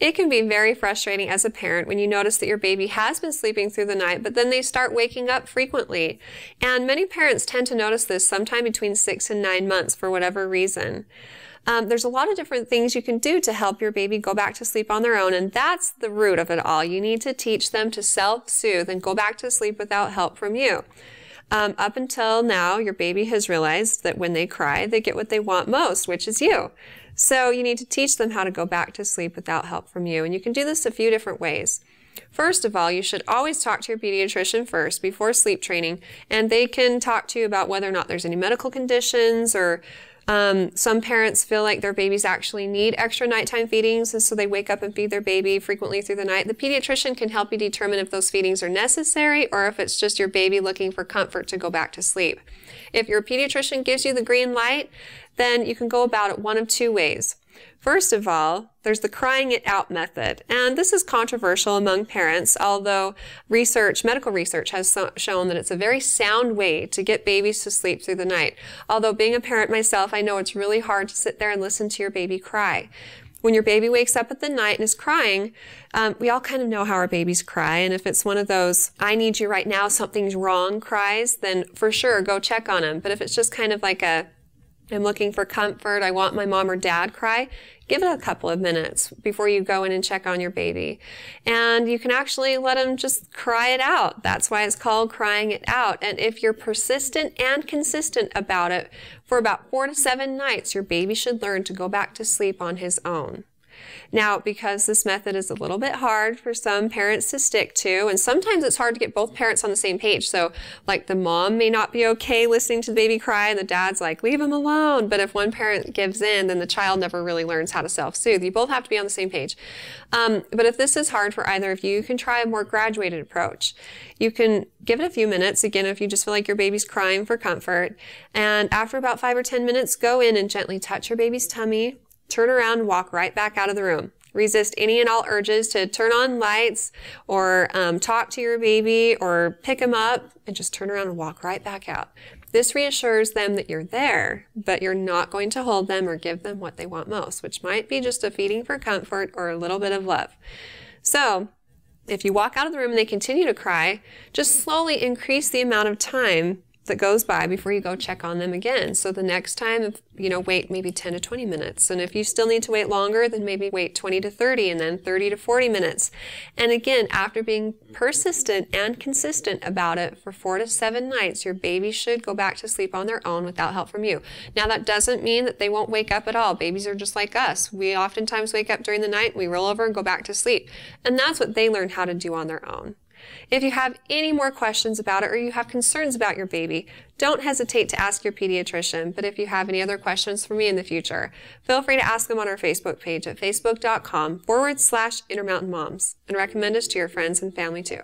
It can be very frustrating as a parent when you notice that your baby has been sleeping through the night, but then they start waking up frequently. And many parents tend to notice this sometime between 6 and 9 months for whatever reason. There's a lot of different things you can do to help your baby go back to sleep on their own, and that's the root of it all. You need to teach them to self-soothe and go back to sleep without help from you. Up until now, your baby has realized that when they cry, they get what they want most, which is you. So you need to teach them how to go back to sleep without help from you, and you can do this a few different ways. First of all, you should always talk to your pediatrician first before sleep training, and they can talk to you about whether or not there's any medical conditions, or some parents feel like their babies actually need extra nighttime feedings, and so they wake up and feed their baby frequently through the night. The pediatrician can help you determine if those feedings are necessary or if it's just your baby looking for comfort to go back to sleep. If your pediatrician gives you the green light, then you can go about it one of two ways. First of all, there's the crying it out method, and this is controversial among parents, although medical research has shown that it's a very sound way to get babies to sleep through the night. Although being a parent myself, I know it's really hard to sit there and listen to your baby cry. When your baby wakes up at the night and is crying, we all kind of know how our babies cry, and if it's one of those, I need you right now, something's wrong cries, then for sure, go check on them. But if it's just kind of like a, I'm looking for comfort, I want my mom or dad cry, give it a couple of minutes before you go in and check on your baby. And you can actually let them just cry it out. That's why it's called crying it out. And if you're persistent and consistent about it, for about 4 to 7 nights, your baby should learn to go back to sleep on his own. Now, because this method is a little bit hard for some parents to stick to, and sometimes it's hard to get both parents on the same page. So, like, the mom may not be okay listening to the baby cry, and the dad's like, leave him alone. But if one parent gives in, then the child never really learns how to self-soothe. You both have to be on the same page. But if this is hard for either of you, you can try a more graduated approach. You can give it a few minutes, again, if you just feel like your baby's crying for comfort. And after about 5 or 10 minutes, go in and gently touch your baby's tummy, turn around and walk right back out of the room. Resist any and all urges to turn on lights or talk to your baby or pick him up, and just turn around and walk right back out. This reassures them that you're there, but you're not going to hold them or give them what they want most, which might be just a feeding for comfort or a little bit of love. So if you walk out of the room and they continue to cry, just slowly increase the amount of time that goes by before you go check on them again. So the next time, wait maybe 10 to 20 minutes. And if you still need to wait longer, then maybe wait 20 to 30 and then 30 to 40 minutes. And again, after being persistent and consistent about it for 4 to 7 nights, your baby should go back to sleep on their own without help from you. Now, that doesn't mean that they won't wake up at all. Babies are just like us. We oftentimes wake up during the night, we roll over and go back to sleep. And that's what they learn how to do on their own. If you have any more questions about it or you have concerns about your baby, don't hesitate to ask your pediatrician. But if you have any other questions for me in the future, feel free to ask them on our Facebook page at facebook.com/Intermountain Moms, and recommend us to your friends and family too.